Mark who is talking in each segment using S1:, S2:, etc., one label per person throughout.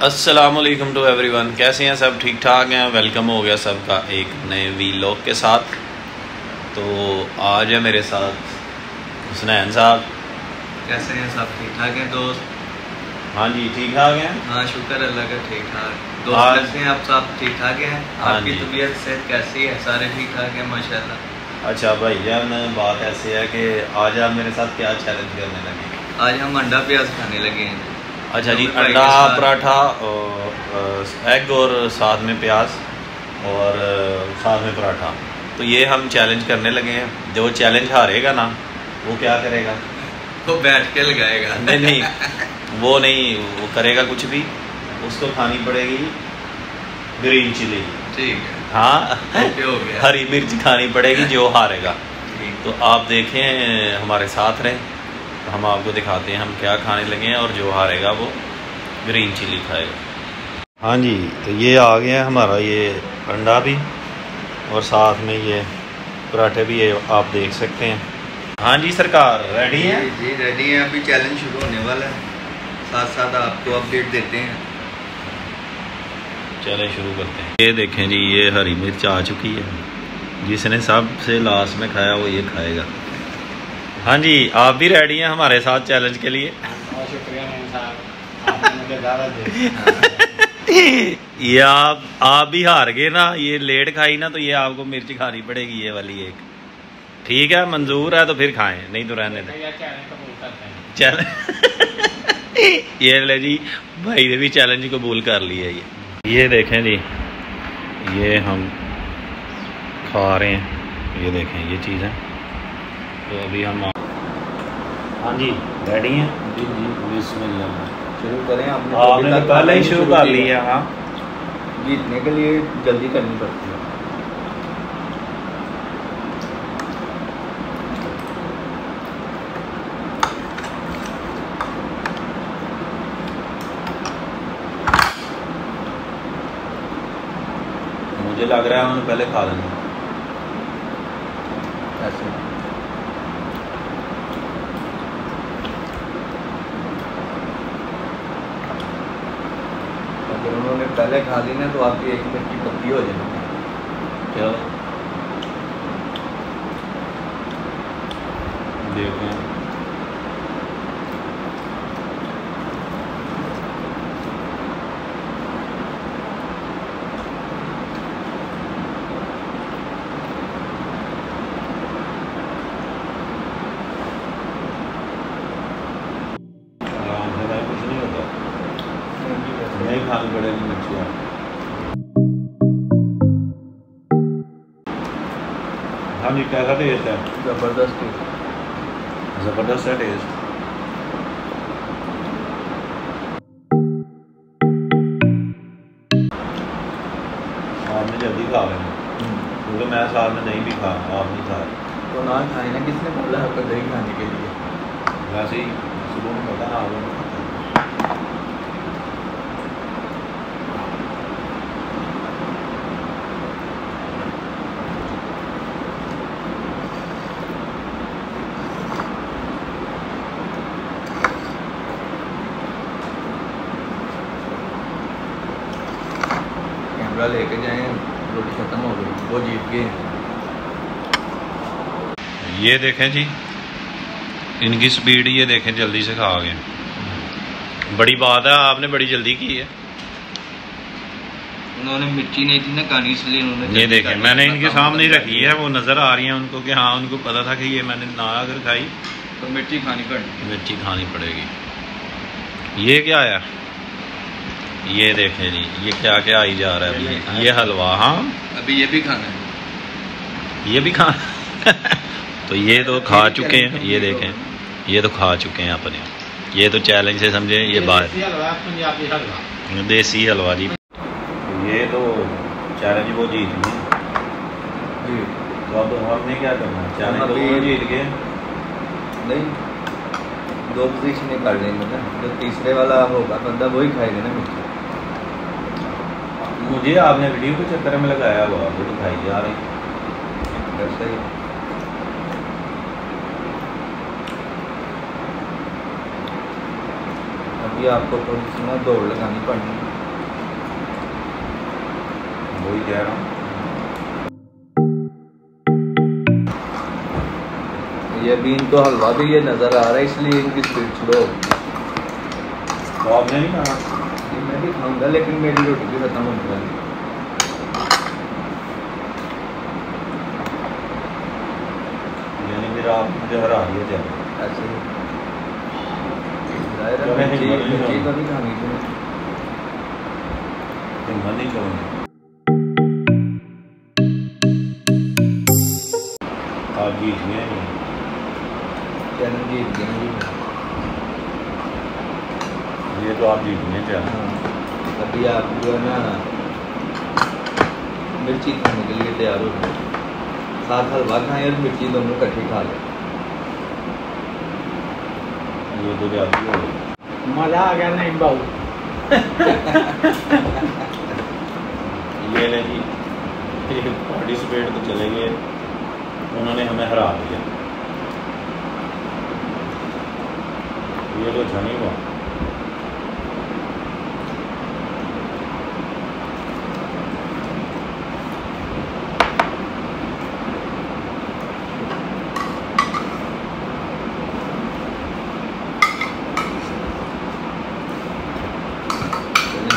S1: अस्सलामुअलैकुम to everyone. कैसे हैं सब? ठीक ठाक हैं। वेलकम हो गया सबका एक नए वीलॉग के साथ। तो आज है मेरे साथ हुसनैन साहब।
S2: कैसे हैं सब? ठीक ठाक हैं दोस्त?
S1: हाँ जी, ठीक ठाक हैं।
S2: हाँ, शुक्र अल्लाह का, ठीक ठाक। दोस्त कैसे हैं आप? सब ठीक ठाक हैं? आपकी तबीयत सेहत कैसी है? सारे ठीक ठाक हैं माशाल्लाह।
S1: अच्छा भाई जान, बात ऐसे है कि आज आप मेरे साथ क्या चैलेंज करने लगे?
S2: आज हम अंडा प्याज खाने लगे हैं।
S1: अच्छा जी, अंडा पराठा एग और साथ में प्याज और साथ में पराठा। तो ये हम चैलेंज करने लगे हैं। जो चैलेंज हारेगा ना वो क्या करेगा?
S2: वो बैठ के लगाएगा।
S1: नहीं वो नहीं, वो करेगा कुछ भी, उसको खानी पड़ेगी ग्रीन चिली।
S2: ठीक है।
S1: हाँ
S2: हो गया।
S1: हरी मिर्च खानी पड़ेगी जो हारेगा। तो आप देखें, हमारे साथ रहें, तो हम आपको दिखाते हैं हम क्या खाने लगे हैं और जो हारेगा वो ग्रीन चिली खाएगा। हाँ जी, तो ये आ गया हमारा ये अंडा भी और साथ में ये पराठे भी, ये आप देख सकते हैं। हाँ जी सरकार, रेडी हैं?
S2: जी रेडी हैं। अभी चैलेंज शुरू होने वाला है, साथ साथ आपको अपडेट देते हैं।
S1: चले शुरू करते हैं। ये देखें जी, ये हरी मिर्च आ चुकी है। जिसने सबसे लास्ट में खाया वो ये खाएगा। हाँ जी, आप भी रेडी हैं हमारे साथ चैलेंज के लिए?
S3: बहुत शुक्रिया साहब, आपने मुझे दावत दी।
S1: ये आप भी हार गए ना, ये लेट खाई ना, तो ये आपको मिर्च खानी पड़ेगी, ये वाली एक। ठीक है, मंजूर है तो फिर खाएं, नहीं तो रहने दें। चैलेंज ये ले जी, भाई ने भी चैलेंज कबूल कर लिया। ये देखें जी, ये हम खा रहे हैं, ये देखें ये चीज़ें। तो अभी हम, हाँ जी रेडी हैं?
S2: जी जी, बिस्मिल्लाह शुरू करें।
S1: आपने पहले ही शुरू कर लिया। हाँ,
S2: जीतने के लिए जल्दी करनी पड़ती है।
S1: मुझे लग रहा है उन्होंने पहले खा लेना।
S2: ऐसे अगर उन्होंने पहले खा ली ना तो आपकी एक मिनट की पक्की हो जाएगी।
S1: चलो देखते हैं। कुछ नहीं होता, नहीं खानी पड़ेगी मछलियाँ। हाँ जी, कैसा टेस्ट है?
S2: ज़बरदस्त
S1: ज़बरदस्त है टेस्ट। आपने जल्दी खा लेना, क्योंकि मैं साथ में दही भी खा, आप नहीं खा।
S2: तो ना खाए ना, किसने बोला आपको दही खाने के लिए?
S1: वैसे ही सुबह में पता ना आप
S2: कैमरा लेके जाएं, रोटी खत्म हो गई, वो जीत गए।
S1: ये देखें जी, इनकी स्पीड ये देखें, जल्दी से खा गए। बड़ी बात है, आपने बड़ी जल्दी की है।
S2: उन्होंने मिर्ची नहीं थी ना खानी, इसलिए उन्होंने
S1: ये देखें, मैंने इनके सामने ही रखी है, वो नज़र आ रही है उनको कि हाँ, उनको पता था कि ये मैंने ना अगर खाई
S2: तो मिर्ची खानी पड़ेगी।
S1: मिर्ची खानी पड़ेगी। ये क्या है? ये देखें जी, ये क्या क्या आई जा रहा है अभी। ये हलवा, हाँ
S2: अभी ये भी खाना है।
S1: ये भी खाना तो ये तो खा चुके हैं, ये देखें, ये तो खा चुके हैं अपने। ये तो चैलेंज से समझे, ये बात देसी हलवा जी। ये तो चैलेंज वो जीत गए। तो अब हमने क्या करना है? चैलेंज तो वो जीत गए।
S2: नहीं, दो पोजीशन कर लेंगे ना, जो तीसरे वाला होगा बंदा वही खाएगा ना मिर्ची।
S1: मुझे आपने वीडियो के चक्कर में लगाया हुआ, वो तो खाई जा रही।
S2: वैसे ही ये आपको थोड़ी सी ना दौड़ लगानी पड़नी है।
S1: वही कह रहा हूँ।
S2: ये अभी इनको हलवा भी ये नज़र आ रहा है, इसलिए इनकी स्पीड स्लो।
S1: तो आपने नहीं खाना?
S2: मैं भी खाऊंगा, लेकिन मेरी रोटी भी खत्म होने वाली।
S1: यानी फिर आप मुझे हरा दिया जाए
S2: ऐसे ही
S1: मिर्ची
S2: तो नहीं खानी थी।
S1: मन नहीं करूँगी। आप जीत गए नहीं,
S2: चैनल जीत गए जी।
S1: ये तो आप जीत गए चैनल।
S2: हाँ, अभी आप जो है ना मिर्ची खाने के लिए तैयार हो गए। साथ हलवा खाएं और मिर्ची दोनों इकट्ठी खा लें।
S1: ये तो जाती हो गई।
S3: मजा आ गया नहीं बाबू।
S1: ये नहीं जी, पार्टिसिपेट तो चले गए, उन्होंने हमें हरा दिया। ये तो अच्छा नहीं हुआ।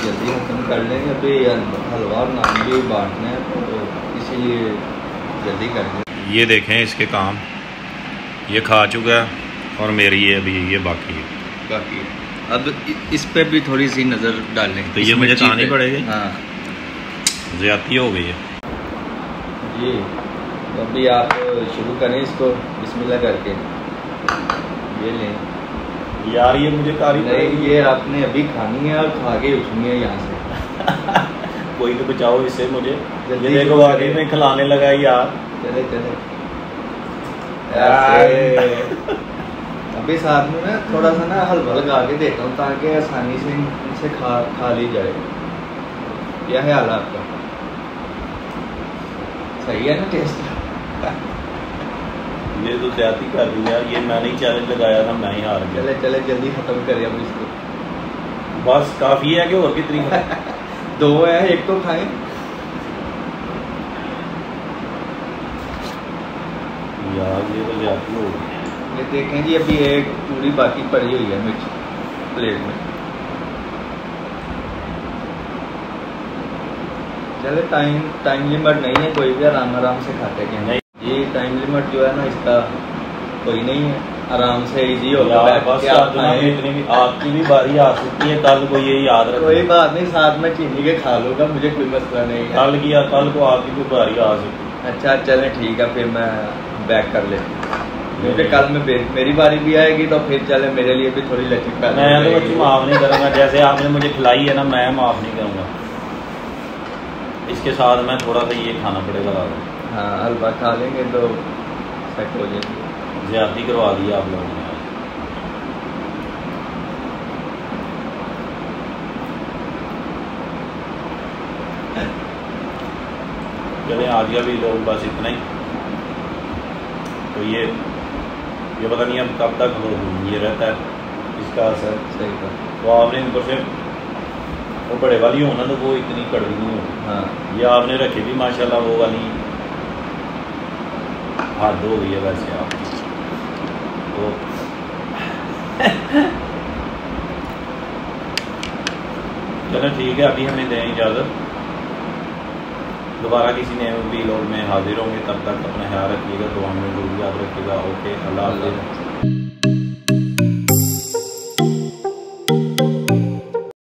S2: जल्दी खत्म कर लेंगे, अभी हलवा और नान भी बांटना है, तो इसीलिए जल्दी कर दें।
S1: ये देखें इसके काम, ये खा चुका है और मेरी ये अभी ये बाकी है।
S2: बाकी अब इस पे भी थोड़ी सी नज़र डालें।
S1: तो ये मुझे खानी पड़ेगी।
S2: हाँ
S1: ज़्यादती हो गई है
S2: जी। तो अभी आप शुरू करें इसको बिस्मिल्लाह करके। ये लें
S1: यार, ये मुझे कारी
S2: नहीं, ये आपने अभी खानी है और खा के उठनी है यहाँ से।
S1: कोई तो बचाओ इससे मुझे।
S2: जल्दी
S1: ये देखो आगे में खिलाने लगा यार।
S2: चले चले ऐसे। अभी साथ में ना थोड़ा सा ना हलवा लगा के देता हूँ, ताकि आसानी से इनसे खा ली जाए। क्या है हाल आपका? सही है ना टेस्ट?
S1: ये तो ज्यादा कर दी यार, ये मैंने ही चैलेंज लगाया था, मैं ही हार गया।
S2: चले चले जल्दी खत्म करें अब इसको।
S1: बस काफी है कि और कितनी?
S2: दो है, एक तो खाएं।
S1: यार ये तो ज्यादा हो गई।
S2: ये देखें जी, अभी एक पूरी बाकी पड़ी हुई है मिर्च प्लेट में। चले टाइम लिमिट नहीं है कोई भी, आराम आराम से खाते हैं।
S1: नहीं,
S2: ये टाइम लिमिट जो है ना इसका कोई नहीं है, आराम से इजी होगा।
S1: बस इतनी भी आपकी भी बारी आ सकती है, कल को ये याद रखो।
S2: कोई बात नहीं, साथ में चीनी के खा लूँगा, मुझे कोई मसला नहीं है।
S1: कल को आपकी कोई बारी आ सकती है।
S2: अच्छा चलें ठीक है, फिर मैं बैक कर लेता हूँ, क्योंकि कल में मेरी बारी भी आएगी, तो फिर चले मेरे लिए भी थोड़ी लचक पैदा।
S1: मैं तो बच्ची माफ़ नहीं करूँगा, जैसे आपने मुझे खिलाई है ना, मैं माफ़ नहीं करूँगा। इसके साथ मैं थोड़ा सा ये खाना पड़ेगा लागा।
S2: हाँ, हलवा खा लेंगे तो सेट हो जाएगी।
S1: ज्यादती करवा दी आप लोगों ने। चले आज का भी लोग बस इतना ही। तो ये पता नहीं अब कब तक ये रहता है इसका असर।
S2: सही बात।
S1: तो आपने ऊपर से वो बड़े वाली हो ना, तो वो इतनी कड़वी नहीं होती।
S2: हाँ,
S1: ये आपने रखी भी माशाल्लाह, वो वाली हद हो गई है वैसे आपकी तो। चलो ठीक है, अभी हमें दें इजाज़त। दोबारा किसी नए वीलॉग में हाजिर होंगे, तब तक अपना ख्याल रखिएगा, दुआ में जरूर याद रखिएगा। ओके, अल्लाह हाफ़िज़।